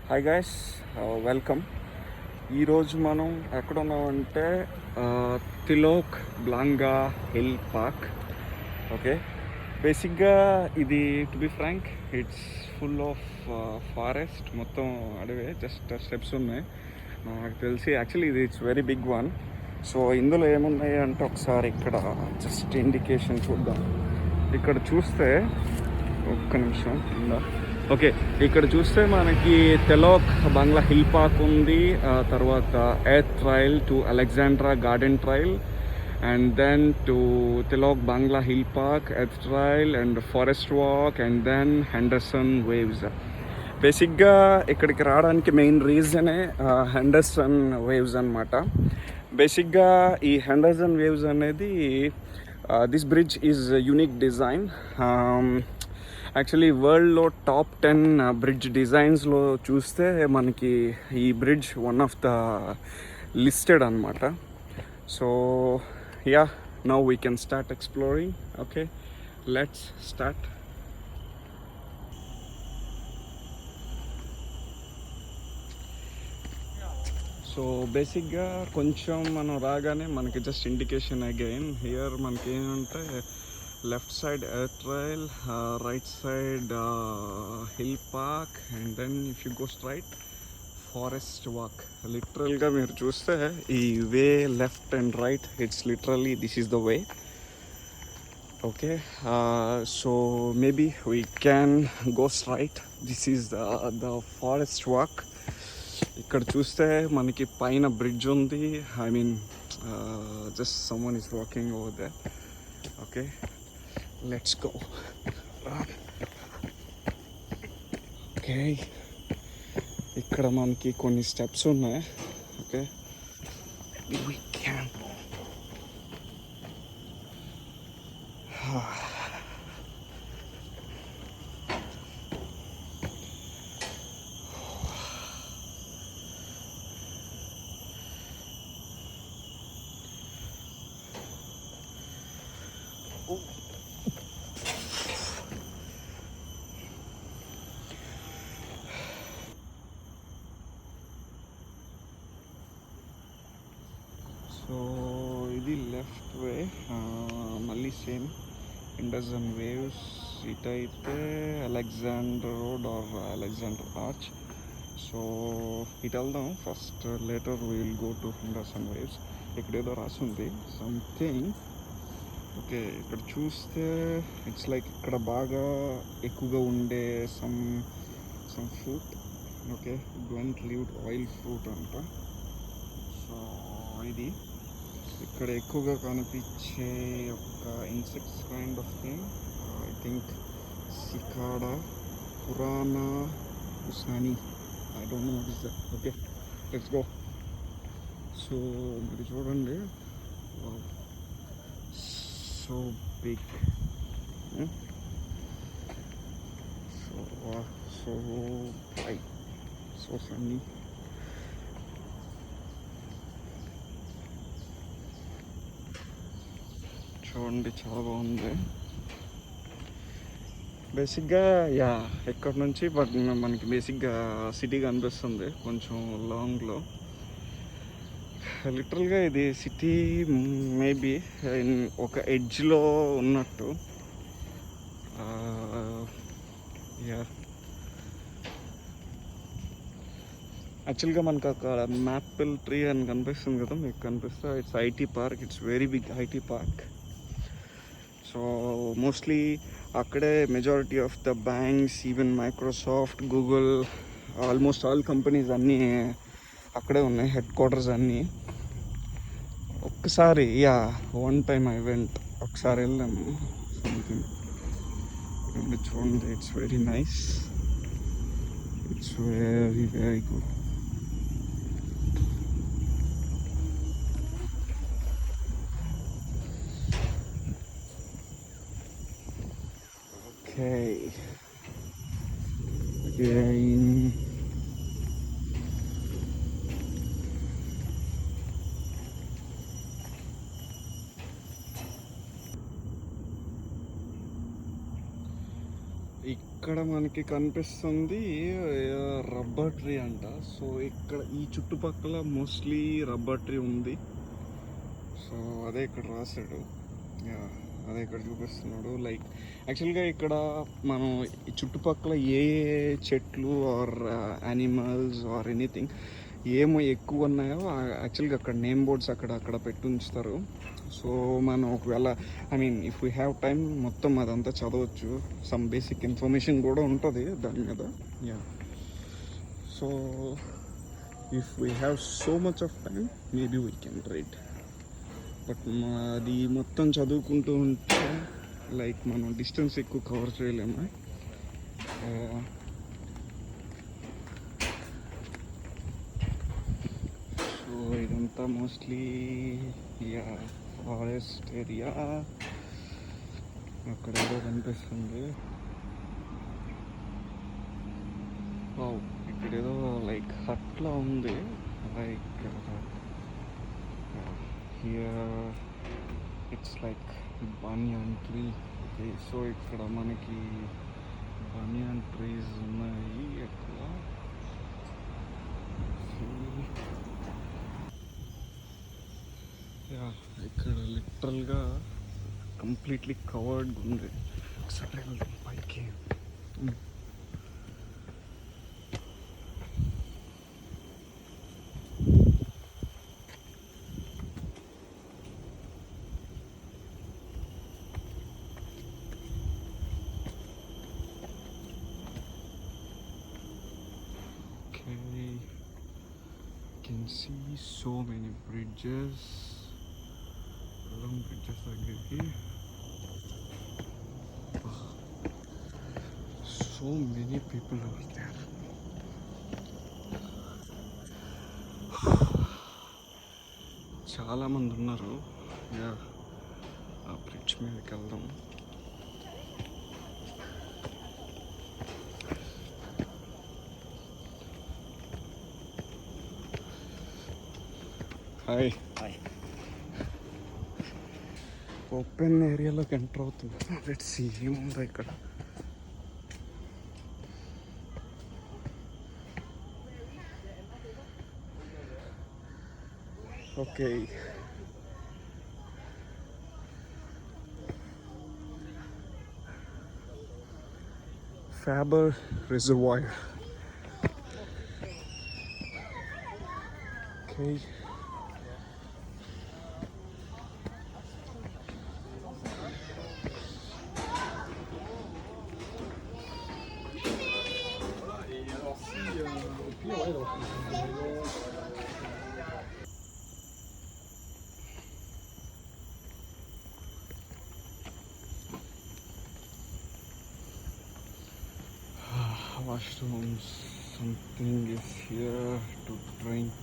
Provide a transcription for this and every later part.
Hi guys, welcome. ఈరోజు మనం ఎక్కడున్నామంటే Telok Blangah hill park. Okay, బేసిక్గా ఇది to be frank it's full of forest, మొత్తం అడవే, జస్ట్ స్టెప్స్ ఉన్నాయి. నాకు తెలిసి యాక్చువల్లీ ఇది it's very big one. So ఇందులో ఏమున్నాయి అంటే ఒకసారి ఇక్కడ జస్ట్ ఇండికేషన్ చూద్దాం. ఇక్కడ చూస్తే ఒక్క నిమిషం కింద. ఓకే, ఇక్కడ చూస్తే మనకి తిలోక్ బంగ్లా హిల్ పార్క్ ఉంది, తర్వాత air trail to Alexandra garden trail, and then to Telok Blangah hill park, air trail and forest walk, and then Henderson waves. బేసిక్గా ఇక్కడికి రావడానికి మెయిన్ రీజనే హెండర్సన్ వేవ్స్ అనమాట. బేసిక్గా ఈ హెండర్సన్ వేవ్స్ అనేది this bridge is unique design. Actually వరల్డ్లో top 10 bridge డిజైన్స్లో చూస్తే మనకి ఈ bridge one of the listed అనమాట. So yeah, now we can start exploring. Okay, let's start. So బేసిక్గా కొంచెం మనం రాగానే మనకి జస్ట్ ఇండికేషన్ అగైన్ హియర్ మనకి ఏంటంటే left side air trail, right side hill park, and then if you go straight forest walk. లిటరల్గా మీరు చూస్తే ఈ way left and right, it's literally this is the way. Okay, so maybe we can go straight. This is the forest walk. ఇక్కడ చూస్తే మనకి పైన bridge ఉంది. I mean just someone is walking over there. Okay, let's go. Okay, ఇక్కడ మనకి కొన్ని steps ఉన్నాయి. Okay, we can. So ఇది లెఫ్ట్ వే, మళ్ళీ సేమ్ హెండర్సన్ వేవ్స్. ఇటైతే Alexander road or Alexander arch. So ఇటు వెళ్దాం first, later we will go to Henderson waves. ఇక్కడ ఏదో రాసుంది సంథింగ్. ఓకే, ఇక్కడ చూస్తే ఇట్స్ లైక్ ఇక్కడ బాగా ఎక్కువగా ఉండే some fruit. Okay, blunt leaved oil fruit అంట. సో ఇది ఇక్కడ ఎక్కువగా కనిపించే ఒక insects kind of thing. I think cicada పురానా ఉసాని, I don't know what is that. Okay, let's go. So మీరు చూడండి, so big, so bright, so sunny. చూడండి, చాలా బాగుంది. బేసిక్గా యా ఇక్కడ నుంచి బట్ మనకి బేసిక్గా సిటీ కనిపిస్తుంది కొంచెం లాంగ్లో. లిటరల్గా ఇది సిటీ మేబీ ఒక ఎడ్జ్లో ఉన్నట్టు. యా, యాక్చువల్గా మనకు అక్కడ మ్యాపిల్ ట్రీ అని కనిపిస్తుంది కదా, మీకు కనిపిస్తే it's IT park. It's very big IT park. So mostly అక్కడే majority of the banks, even Microsoft, Google, almost all companies అన్నీ అక్కడే ఉన్నాయి, హెడ్ క్వార్టర్స్ అన్నీ. ఒక్కసారి yeah one time I went, ఒకసారి వెళ్ళాము సంథింగ్. చూడండి, it's very nice, it's very very good. Okay. Again. ఇక్కడ మనకి కనిపిస్తుంది రబ్బర్ ట్రీ అంట. సో ఇక్కడ ఈ చుట్టుపక్కల మోస్ట్లీ రబ్బర్ ట్రీ ఉంది. సో అదే ఇక్కడ రాశాడు. అదే ఇక్కడ చూపిస్తున్నాడు. లైక్ యాక్చువల్గా ఇక్కడ మనం ఈ చుట్టుపక్కల ఏ చెట్లు ఆర్ యానిమల్స్ ఆర్ ఎనీథింగ్ ఏమో ఎక్కువ ఉన్నాయో యాక్చువల్గా అక్కడ నేమ్ బోర్డ్స్ అక్కడ పెట్టి ఉంచుతారు. సో మనం ఒకవేళ ఇఫ్ వీ హ్యావ్ టైం మొత్తం అదంతా చదవచ్చు. సమ్ బేసిక్ ఇన్ఫర్మేషన్ కూడా ఉంటుంది దాని మీద. So if we have so much of time maybe we can read. But అది మొత్తం చదువుకుంటూ ఉంటే లైక్ మనం డిస్టెన్స్ ఎక్కువ కవర్ చేయలేము. సో ఇదంతా మోస్ట్లీ ఫారెస్ట్ ఏరియా. అక్కడ ఏదో కనిపిస్తుంది. ఇక్కడ ఏదో లైక్ హట్లా ఉంది. Like here it's like banian tree. Okay, so ఇక్కడ మనకి బనియన్ ట్రీస్ ఉన్నాయి ఎక్కువ. ఇక్కడ లిటరల్గా కంప్లీట్లీ కవర్డ్ ఉంది. ఒకసారి వెళ్దాం పైకి. Can see so many bridges, long bridges are here. So many people over there. చాలా మంది ఉన్నారు. ఆ బ్రిడ్జ్ మీదకి వెళ్దాం. హాయ్. ఓపెన్ ఏరియాలోకి ఎంటర్ అవుతుంది. లెట్స్ సీ ఏముందో ఇక్కడ. Okay, Faber Reservoir. Okay. Washrooms, something is here to drink.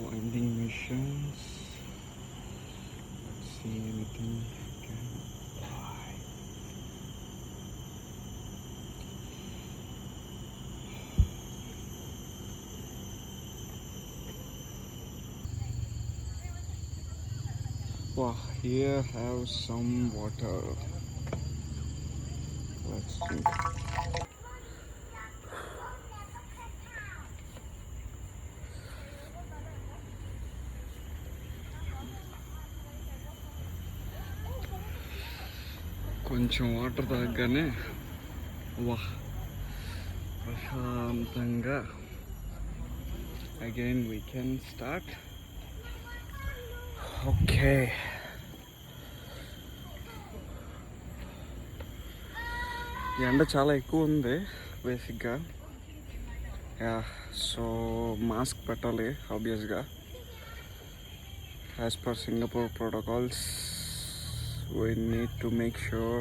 Winding machines. Let's see anything we can buy. Wow, here have some water. Let's drink. కొంచెం water తాగగానే ప్రశాంతంగా again we can start. Okay, ఎండ చాలా ఎక్కువ ఉంది బేసిక్గా. So mask పెట్టాలి ఆబ్వియస్గా. As per Singapore protocols we need to make sure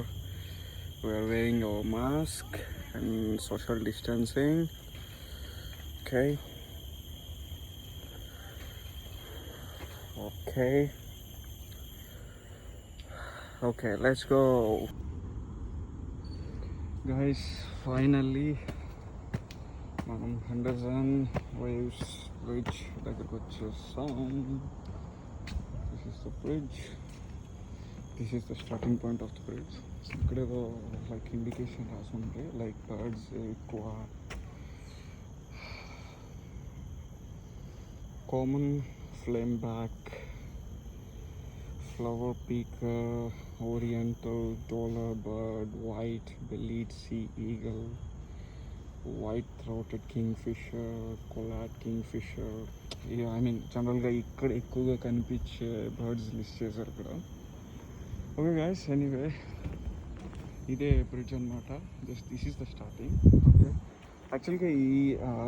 we are wearing our mask and social distancing. Okay, let's go guys. Finally మనం హెండర్సన్ వేవ్స్ బ్రిడ్జ్ దగ్గరకు వచ్చేసాం. This is the bridge. This is the starting point of the bridge. ఇక్కడ ఏదో like indication రాసి ఉంది, like birds ఎక్కువ common flameback, flowerpecker, oriental, dollar bird, white bellied sea eagle, white throated kingfisher, collared kingfisher. I mean జనరల్గా ఇక్కడ ఎక్కువగా కనిపించే birds list చేశారు ఇక్కడ. ఓకే గైస్, ఎనీవే ఇదే బ్రిడ్జ్ అనమాట. Just this is the starting. Okay, యాక్చువల్గా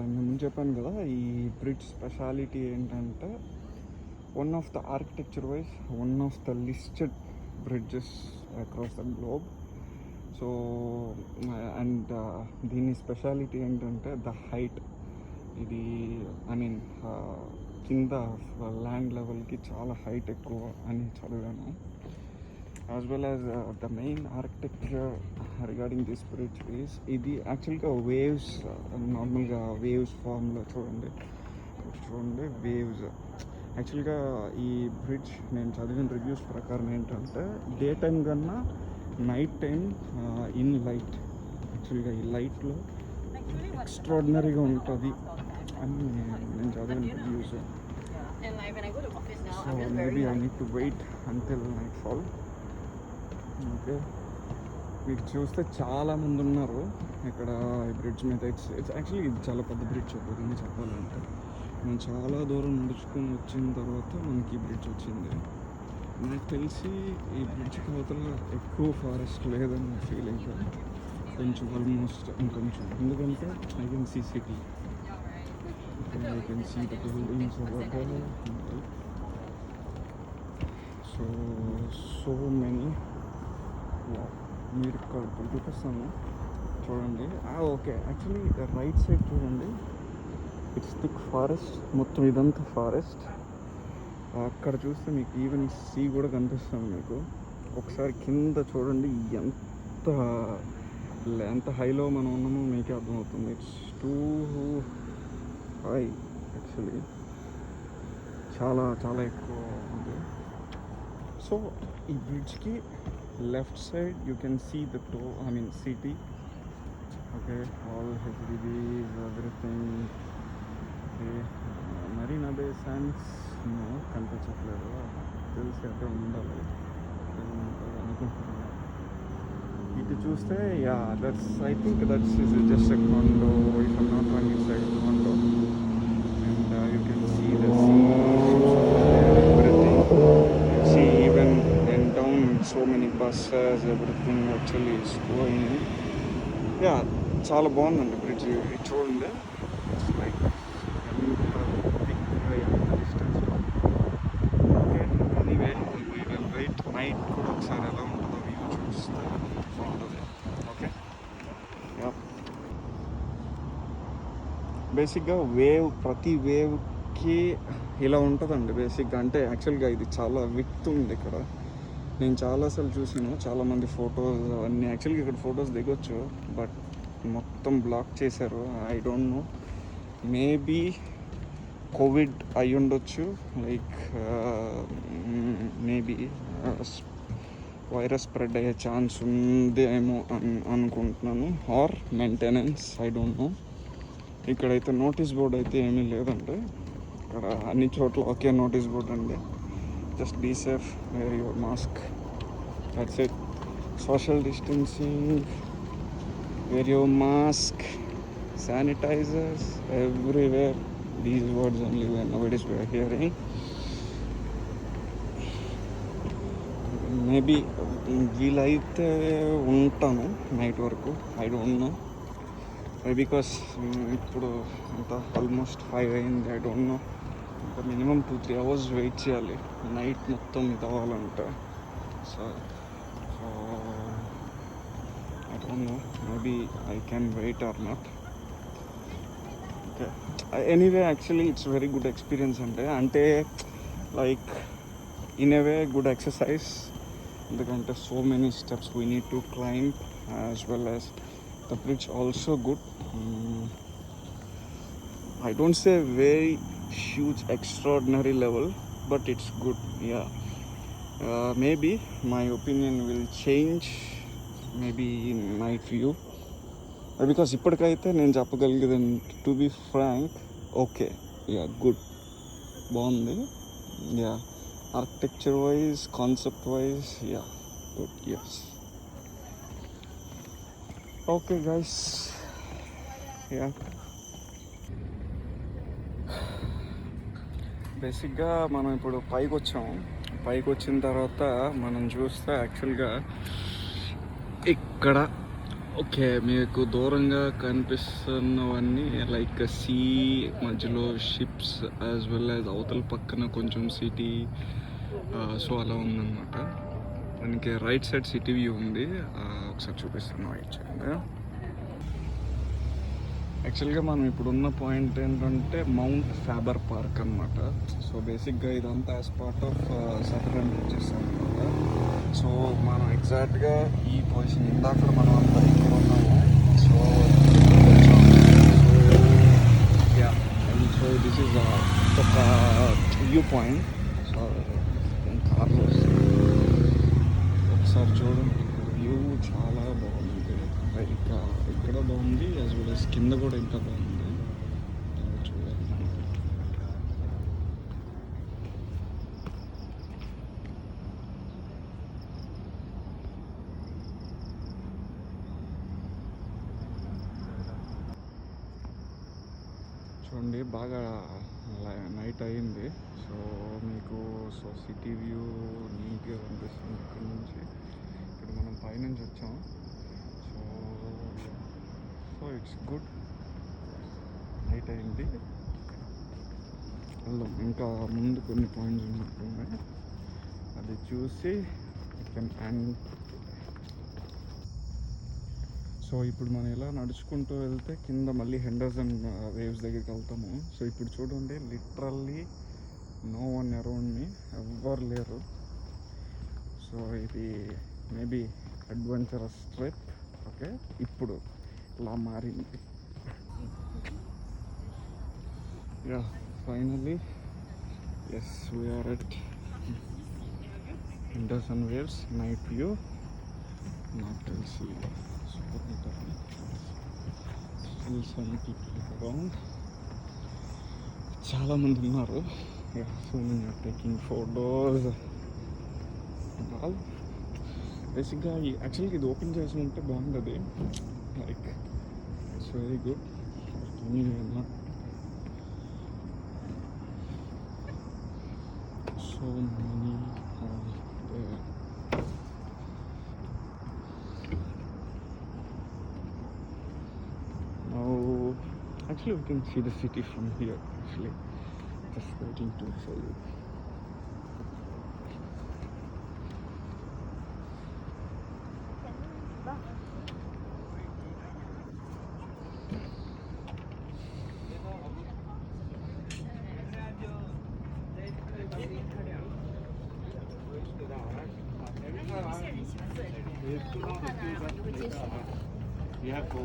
నేను ముందు చెప్పాను కదా, ఈ బ్రిడ్జ్ స్పెషాలిటీ ఏంటంటే one of the architecture wise one of the listed bridges across the globe. So and దీని స్పెషాలిటీ ఏంటంటే ద హైట్. ఇది ఐ మీన్ కింద ల్యాండ్ లెవెల్కి చాలా హైట్ ఎక్కువ అని చదివాను. As well as the main architecture regarding this bridge is, ఇది యాక్చువల్గా వేవ్స్, నార్మల్గా వేవ్స్ ఫామ్లో చూడండి వేవ్స్. యాక్చువల్గా ఈ బ్రిడ్జ్ నేను చదివిన రివ్యూస్ ప్రకారం ఏంటంటే డే టైం కన్నా నైట్ టైం ఇన్ లైట్, యాక్చువల్గా ఈ లైట్లో ఎక్స్ట్రాడినరీగా ఉంటుంది అని నేను చదివిన reviews. So maybe I need to wait until night fall. Okay, మీకు చూస్తే చాలామంది ఉన్నారు ఇక్కడ ఈ బ్రిడ్జ్ మీద. ఇట్స్ యాక్చువల్లీ ఇది చాలా పెద్ద బ్రిడ్జ్ అవుతుంది చెప్పాలంటే. మేము చాలా దూరం నడుచుకొని వచ్చిన తర్వాత మనకి ఈ బ్రిడ్జ్ వచ్చింది. నాకు తెలిసి ఈ బ్రిడ్జ్ అవతల ఎక్కువ ఫారెస్ట్ లేదని నా ఫీలింగ్, కొంచెం ఆల్మోస్ట్ ఇంకొంచెం. ఎందుకంటే I can see city, I can see the buildings over. So many. మీరు ఇక్కడ చూపిస్తాను చూడండి. ఓకే, యాక్చువల్లీ రైట్ సైడ్ చూడండి, ఇట్స్ థిక్ ఫారెస్ట్, మొత్తం ఇదంతా ఫారెస్ట్. అక్కడ చూస్తే మీకు ఈవెన్ సీ కూడా కనిపిస్తుంది మీకు. ఒకసారి కింద చూడండి ఎంత హైలో మనం ఉన్నామో మీకే అర్థమవుతుంది. ఇట్స్ టూ హై యాక్చువల్లీ, చాలా చాలా ఎక్కువ ఉంది. సో ఈ బ్రిడ్జ్కి left side you can see the city. Okay, all HDBs, everything. Okay, Marina Bay Sands no కనిపించట్లేదు, తెలిసి అయితే ఉండాలి అనుకుంటున్నాను. ఇటు చూస్తే that's I think that's just a condo, if I'm not wrong it's a condo. And you can see the sea, everything. See, even in town so many buses, everything actually is going. చాలా బాగుందండి bridge. ఇది చూడండి, like డిస్టెన్స్లో. Okay, anyway right night కూడా ఒకసారి ఎలా ఉంటుందో view చూస్తే బాగుంటుంది. ఓకే, బేసిక్గా ప్రతి వేవ్కి ఇలా ఉంటుందండి బేసిక్గా. అంటే యాక్చువల్గా ఇది చాలా విత్ ఉంది ఇక్కడ. నేను చాలాసార్లు చూసాను, చాలామంది ఫొటోస్ అవన్నీ. యాక్చువల్గా ఇక్కడ ఫొటోస్ దిగొచ్చు, బట్ మొత్తం బ్లాక్ చేశారు. I don't know, maybe COVID అయి ఉండొచ్చు, లైక్ మేబీ వైరస్ స్ప్రెడ్ అయ్యే ఛాన్స్ ఉందేమో అనుకుంటున్నాను, or maintenance, I don't know. ఇక్కడైతే నోటీస్ బోర్డ్ అయితే ఏమీ లేదండి. ఇక్కడ అన్ని చోట్ల ఒకే నోటీస్ బోర్డ్ అండి, just be safe, wear your mask, that's it. Social distancing, wear your mask, sanitizers everywhere. These words only nowadays we are hearing. Maybe వీలైతే ఉంటాను నైట్ వరకు, ఐ డోంట్ నో, బికాస్ ఇప్పుడు అంత ఆల్మోస్ట్ 5 అయింది. I don't know, ఇంకా minimum 2-3 hours wait చేయాలి night మొత్తం ఇది అవ్వాలంటే. So I don't know, maybe I can wait or not. Okay, anyway actually it's very good experience అంటే like in a way good exercise. ఎందుకంటే so many steps we need to climb, as well as the bridge also good. I don't say very huge extraordinary level, but it's good. Maybe my opinion will change maybe night view. Because ఇప్పటికైతే నేను చెప్పగలిగేది to be frank, okay, yeah, good, బాగుంది. Yeah, architecture wise, concept wise, yeah, good, yes. Okay guys, yeah, బేసిక్గా మనం ఇప్పుడు పైకి వచ్చాము. పైకి వచ్చిన తర్వాత మనం చూస్తే యాక్చువల్గా ఇక్కడ ఓకే మీకు దూరంగా కనిపిస్తున్నవన్నీ లైక్ సీ మధ్యలో షిప్స్ యాజ్ వెల్ యాజ్ అవతల పక్కన కొంచెం సిటీ. సో అలా ఉందన్నమాట. దానికి రైట్ సైడ్ సిటీ వ్యూ ఉంది. ఒకసారి చూపిస్తాను, రైట్ సైడ్. యాక్చువల్గా మనం ఇప్పుడున్న పాయింట్ ఏంటంటే మౌంట్ ఫ్యాబర్ పార్క్ అనమాట. సో బేసిక్గా ఇదంతా as part of southern riches అనమాట. సో మనం ఎగ్జాక్ట్గా ఈ పొజిషన్ ఇందాక మనం అంతా ఇక్కడ ఉన్నాము. So yeah, so this is ఒక వ్యూ పాయింట్. సో కార్లో ఒకసారి చూడండి, వ్యూ చాలా బాగుంది. ఇంకా ఇక్కడ బాగుంది, యాజ్ వెల్ యాజ్ కింద కూడా ఇంకా బాగుంది. చూడాలి. చూడండి, బాగా నైట్ అయింది. సో మీకు సిటీ వ్యూ నీట్గా కనిపిస్తుంది ఇక్కడ నుంచి. ఇక్కడ మనం పైనుంచి వచ్చాం. So it's good. నైట్ అయింది. ఇంకా ముందు కొన్ని పాయింట్స్ ఉన్నట్టున్నాయి, అది చూసి అండ్ సో ఇప్పుడు మనం ఇలా నడుచుకుంటూ వెళ్తే కింద మళ్ళీ హెండర్సన్ వేవ్స్ దగ్గరికి వెళ్తాము. సో ఇప్పుడు చూడండి, literally no one around me, ఎవ్వరు లేరు. సో ఇది మేబీ అడ్వెంచరస్ ట్రిప్. ఓకే, ఇప్పుడు ఇలా మారింది. Yeah, finally yes, we're at Henderson waves night view. నాకు తెలిసి అరౌండ్ చాలామంది ఉన్నారు. సో నేను టేకింగ్ ఫోటోస్. బేసిక్గా యాక్చువల్గా ఇది ఓపెన్ చేసి ఉంటే బాగుంటుంది. Like it's very good. So many actually we can see the city from here. Actually, just waiting to show you. You have to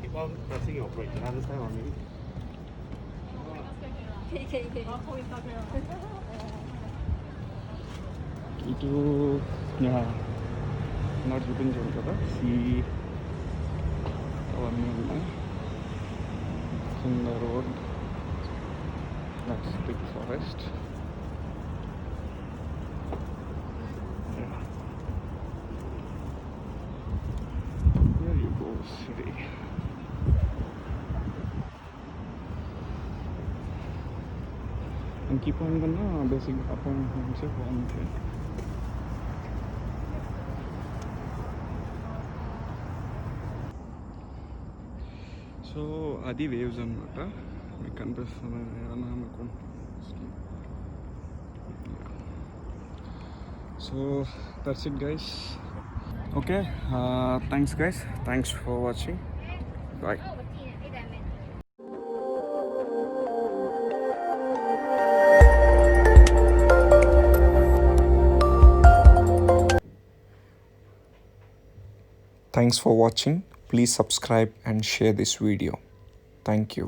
keep on pressing your brake. You understand what I mean? ఇటు నాకు చూపించాను కదా, అవన్నీ ఉన్నాయి. కింద road, that's big forest. Here you go, city. ఇంక ఈ point కన్నా బేసిక్ అపాయింట్మెంట్సే బాగుంటాయి. సో అది వేవ్స్ అనమాట. మీకు కనిపిస్తుంది అనుకుంటున్నాను. So that's it guys. Okay, thanks guys, thanks for watching. Bye. Thanks for watching. Please subscribe and share this video. Thank you.